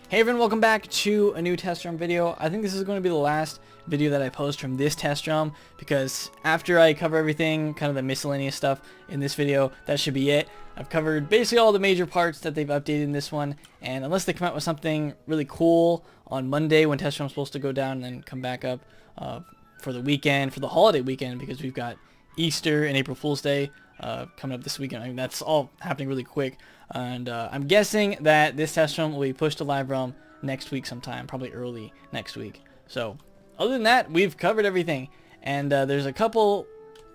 Hey everyone, welcome back to a new test room video. I think this is going to be the last video that I post from this test room because after I cover everything, kind of the miscellaneous stuff in this video, that should be it. I've covered basically all the major parts that they've updated in this one, and unless they come out with something really cool on Monday when test room's supposed to go down and then come back up for the weekend, for the holiday weekend, because we've got Easter and April Fool's Day coming up this weekend. I mean, that's all happening really quick. And I'm guessing that this test room will be pushed to live realm next week sometime, probably early next week. So other than that, we've covered everything. And there's a couple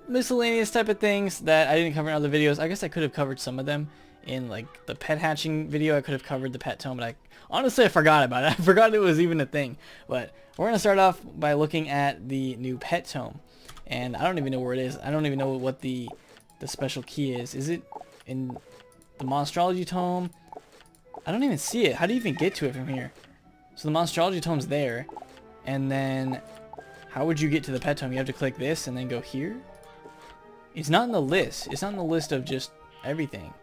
miscellaneous type of things that I didn't cover in other videos. I guess I could have covered some of them in like the pet hatching video. I could have covered the Pet Tome, but honestly I forgot about it. I forgot it was even a thing. But we're going to start off by looking at the new Pet Tome. And I don't even know where it is. I don't even know what the special key is. Is it in the Monstrology Tome? I don't even see it. How do you even get to it from here? So the Monstrology Tome's there. And then how would you get to the Pet Tome? You have to click this and then go here? It's not in the list. It's not in the list of just everything.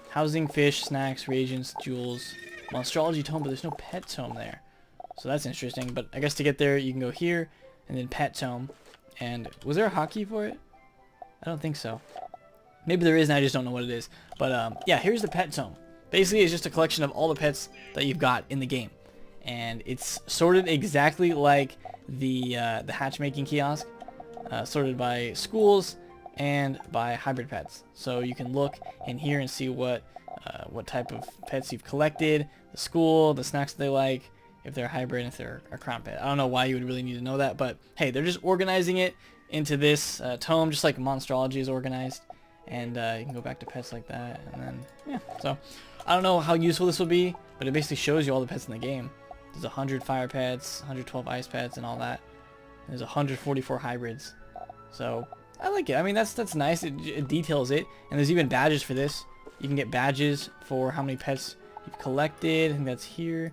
Housing, fish, snacks, reagents, jewels, Monstrology Tome, but there's no Pet Tome there. So that's interesting. But I guess to get there, you can go here and then Pet Tome. And was there a hotkey for it? I don't think so. Maybe there is and I just don't know what it is. But yeah, here's the Pet Tome. Basically, it's just a collection of all the pets that you've got in the game. And it's sorted exactly like the hatchmaking kiosk. Sorted by schools and by hybrid pets. So you can look in here and see what type of pets you've collected, the school, the snacks they like, if they're hybrid, if they're a crown pet. I don't know why you would really need to know that, but hey, they're just organizing it into this tome, just like Monstrology is organized. And you can go back to pets like that, and then, yeah. So, I don't know how useful this will be, but it basically shows you all the pets in the game. There's 100 fire pets, 112 ice pets, and all that. And there's 144 hybrids. So, I like it. I mean, that's nice. It details it. And there's even badges for this. You can get badges for how many pets you've collected. I think that's here.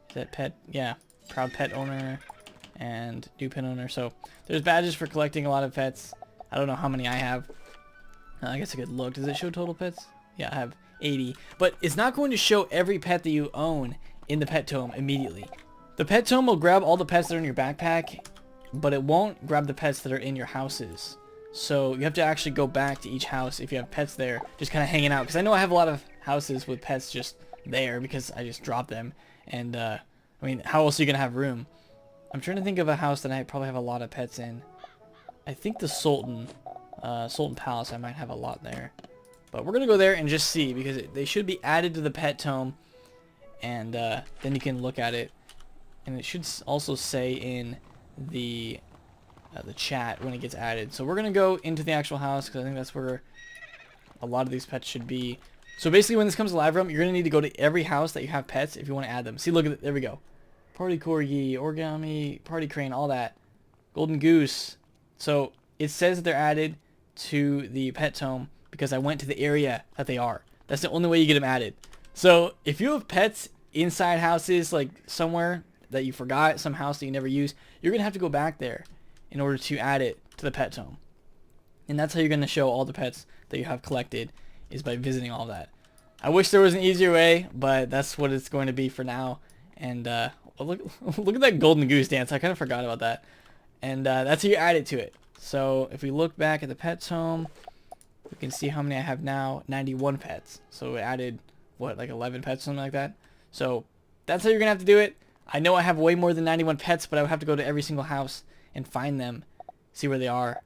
Is that pet? Yeah. Proud pet owner and new pet owner. So, there's badges for collecting a lot of pets. I don't know how many I have. I guess I could look. Does it show total pets? Yeah, I have 80. But it's not going to show every pet that you own in the Pet Tome immediately. The Pet Tome will grab all the pets that are in your backpack, but it won't grab the pets that are in your houses. So you have to actually go back to each house if you have pets there, just kind of hanging out. Because I know I have a lot of houses with pets just there because I just dropped them. And, I mean, how else are you going to have room? I'm trying to think of a house that I probably have a lot of pets in. I think the Sultan Palace, I might have a lot there. But we're going to go there and just see, because they should be added to the Pet Tome. And then you can look at it. And it should also say in the chat when it gets added. So we're going to go into the actual house, because I think that's where a lot of these pets should be. So basically when this comes to live realm, you're going to need to go to every house that you have pets if you want to add them. See, look at it. There we go. Party Corgi, Origami, Party Crane, all that. Golden Goose. So it says that they're added to the Pet Tome because I went to the area that they are. That's the only way you get them added. So if you have pets inside houses, like somewhere that you forgot, some house that you never use, you're going to have to go back there in order to add it to the Pet Tome. And that's how you're going to show all the pets that you have collected, is by visiting all that. I wish there was an easier way, but that's what it's going to be for now. And look at that Golden Goose dance. I kind of forgot about that. And that's how you add it to it. So if we look back at the Pet Tome, we can see how many I have now. 91 pets. So we added, what, like 11 pets, something like that. So that's how you're going to have to do it. I know I have way more than 91 pets, but I would have to go to every single house and find them, see where they are,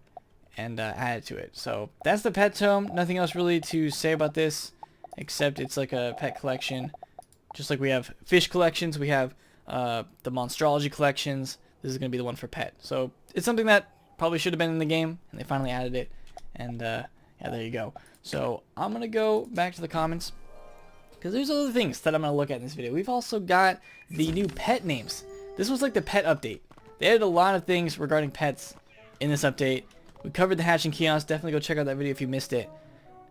and add it to it. So that's the Pet Tome. Nothing else really to say about this, except it's like a pet collection. Just like we have fish collections, we have the Monstrology collections. This is going to be the one for pet. So it's something that probably should have been in the game, and they finally added it. And yeah, there you go. So I'm going to go back to the comments, because there's other things that I'm going to look at in this video. We've also got the new pet names. This was like the pet update. They added a lot of things regarding pets in this update. We covered the hatching kiosk. Definitely go check out that video if you missed it.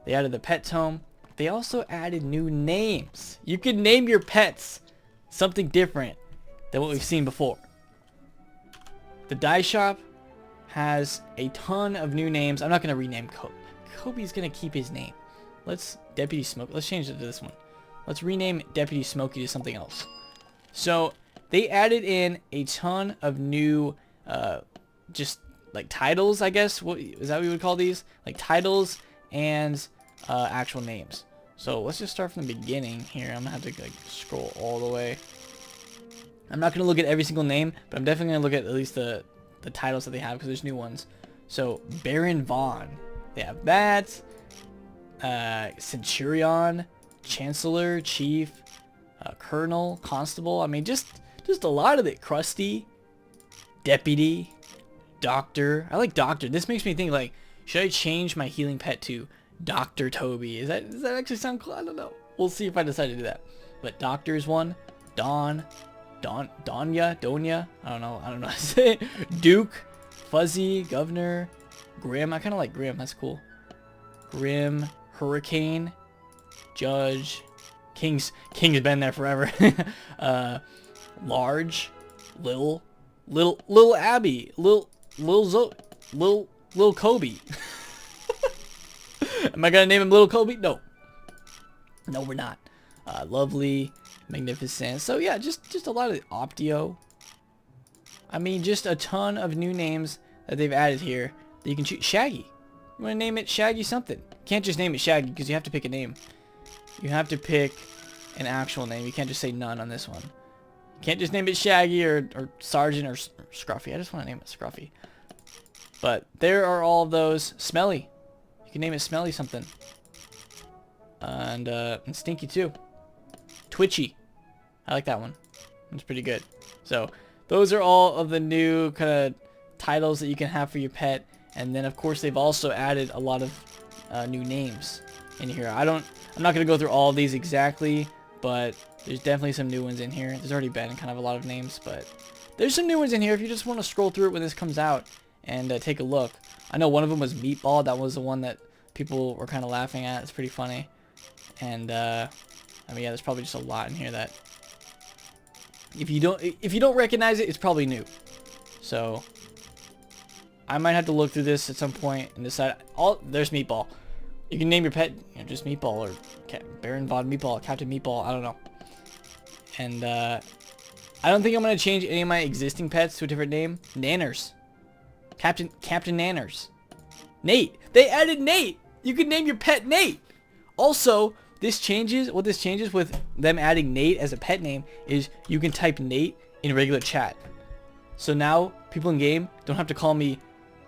They added the Pet Tome. They also added new names. You can name your pets something different than what we've seen before. The Dye Shop has a ton of new names. I'm not going to rename Kobe. Kobe's going to keep his name. Let's Deputy Smoke. Let's change it to this one. Let's rename Deputy Smokey to something else. So they added in a ton of new, just like titles, I guess. What is that? We would call these like titles and actual names. So let's just start from the beginning here. I'm gonna have to like scroll all the way. I'm not gonna look at every single name, but I'm definitely gonna look at least the titles that they have because there's new ones. So Baron Vaughn, they have that. Centurion, Chancellor, Chief, Colonel, Constable. I mean, just a lot of it. Krusty, Deputy, Doctor. I like Doctor. This makes me think like, should I change my healing pet to Dr. Toby? Does that actually sound cool? I don't know. We'll see if I decide to do that. But Doctor is one. Donya. I don't know how to say it. Duke, Fuzzy, Governor, Grim. I kind of like Grim. That's cool. Grim, Hurricane, Judge, King's been there forever. Large, Lil Abby, Lil Kobe. Am I gonna name him Little Kobe? No, we're not. Lovely, Magnificent. So yeah, just a lot of Optio. I mean, just a ton of new names that they've added here that you can choose. Shaggy. You want to name it Shaggy something. You can't just name it Shaggy because you have to pick a name. You have to pick an actual name. You can't just say none on this one. You can't just name it Shaggy or Sergeant or Scruffy. I just want to name it Scruffy. But there are all of those. Smelly. You can name it Smelly something. And Stinky too. Twitchy. I like that one. It's pretty good. So those are all of the new kind of titles that you can have for your pet. And then of course they've also added a lot of new names in here. I'm not going to go through all of these exactly, but there's definitely some new ones in here. There's already been kind of a lot of names, but there's some new ones in here if you just want to scroll through it when this comes out and take a look. I know one of them was Meatball. That was the one that people were kind of laughing at. It's pretty funny. And I mean, yeah, there's probably just a lot in here that if you don't recognize it, it's probably new. So I might have to look through this at some point and decide. There's Meatball. You can name your pet, just Meatball or Baron Von Meatball, Captain Meatball. I don't know. And I don't think I'm gonna change any of my existing pets to a different name. Nanners, Captain Nanners, Nate. They added Nate. You can name your pet Nate. Also, what this changes with them adding Nate as a pet name is you can type Nate in regular chat. So now people in game don't have to call me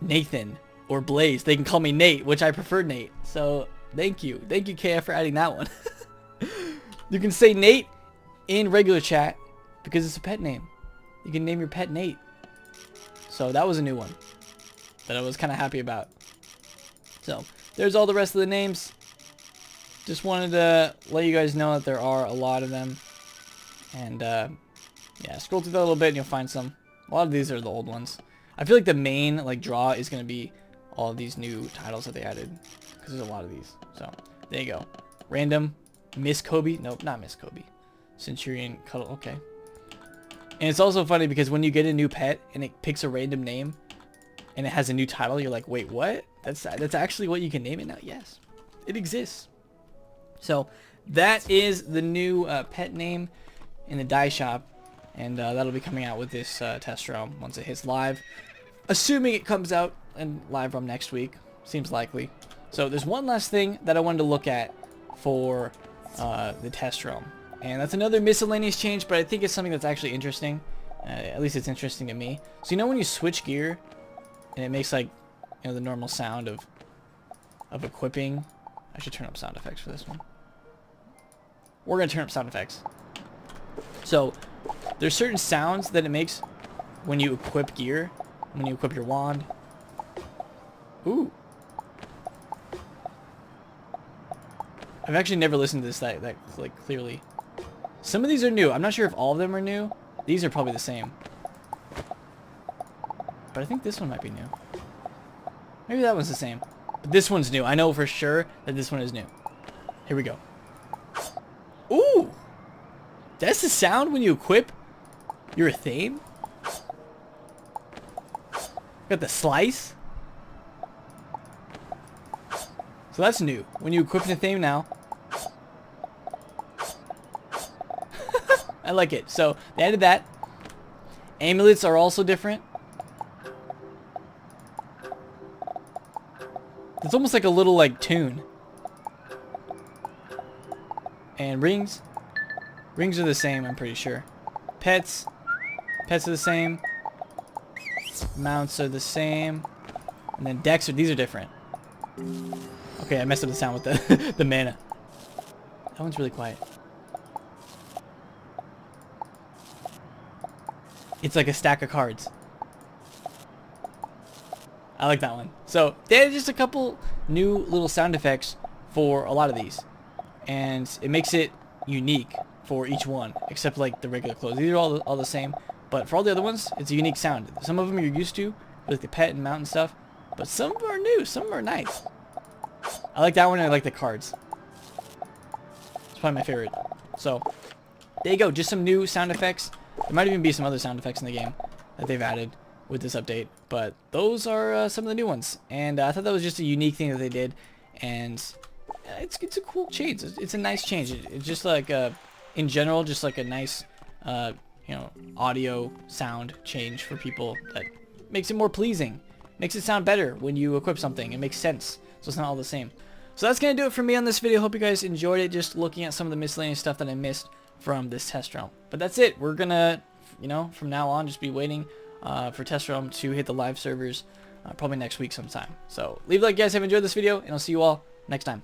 Nathan or Blaze. They can call me Nate, which I prefer Nate. So thank you KF for adding that one. You can say Nate in regular chat because it's a pet name. You can name your pet Nate. So that was a new one that I was kind of happy about. So there's all the rest of the names. Just wanted to let you guys know that there are a lot of them. And yeah, scroll through that a little bit and you'll find some. A lot of these are the old ones. I feel like the main draw is going to be all of these new titles that they added. Because there's a lot of these. So there you go. Random. Miss Kobe. Nope, not Miss Kobe. Centurion Cuddle. Okay. And it's also funny because when you get a new pet and it picks a random name and it has a new title, you're like, wait, what? That's actually what you can name it now? Yes. It exists. So that is the new pet name in the dye shop. And that'll be coming out with this test ROM once it hits live. Assuming it comes out in live ROM next week. Seems likely. So there's one last thing that I wanted to look at for the test ROM. And that's another miscellaneous change, but I think it's something that's actually interesting. At least it's interesting to me. So you know when you switch gear and it makes the normal sound of equipping. I should turn up sound effects for this one. We're going to turn up sound effects. So there's certain sounds that it makes when you equip gear, when you equip your wand. Ooh. I've actually never listened to this that clearly. Some of these are new. I'm not sure if all of them are new. These are probably the same. But I think this one might be new. Maybe that one's the same. But this one's new. I know for sure that this one is new. Here we go. Ooh! That's the sound when you equip your theme? Got the slice. So that's new. When you equip the theme now. I like it. So they added that. Amulets are also different. It's almost like a little like tune. And rings. Rings are the same, I'm pretty sure. Pets. Pets are the same. Mounts are the same. And then decks these are different. Okay, I messed up the sound with the the mana. That one's really quiet. It's like a stack of cards. I like that one. So they added just a couple new little sound effects for a lot of these, and it makes it unique for each one, except like the regular clothes. These are all the same, but for all the other ones, it's a unique sound. Some of them you're used to, like the pet and mountain stuff, but some of them are new. Some of them are nice. I like that one, and I like the cards. It's probably my favorite. So there you go. Just some new sound effects. There might even be some other sound effects in the game that they've added with this update, but those are some of the new ones, and I thought that was just a unique thing that they did, and it's a cool change. It's a nice change. It's just like in general, just like a nice you know, audio sound change for people that makes it more pleasing, makes it sound better when you equip something. It makes sense, so it's not all the same. So that's gonna do it for me on this video. Hope you guys enjoyed it, just looking at some of the miscellaneous stuff that I missed from this test realm. But that's it. We're gonna, you know, from now on just be waiting for test realm to hit the live servers probably next week sometime. So leave a like, guys, if you enjoyed this video, and I'll see you all next time.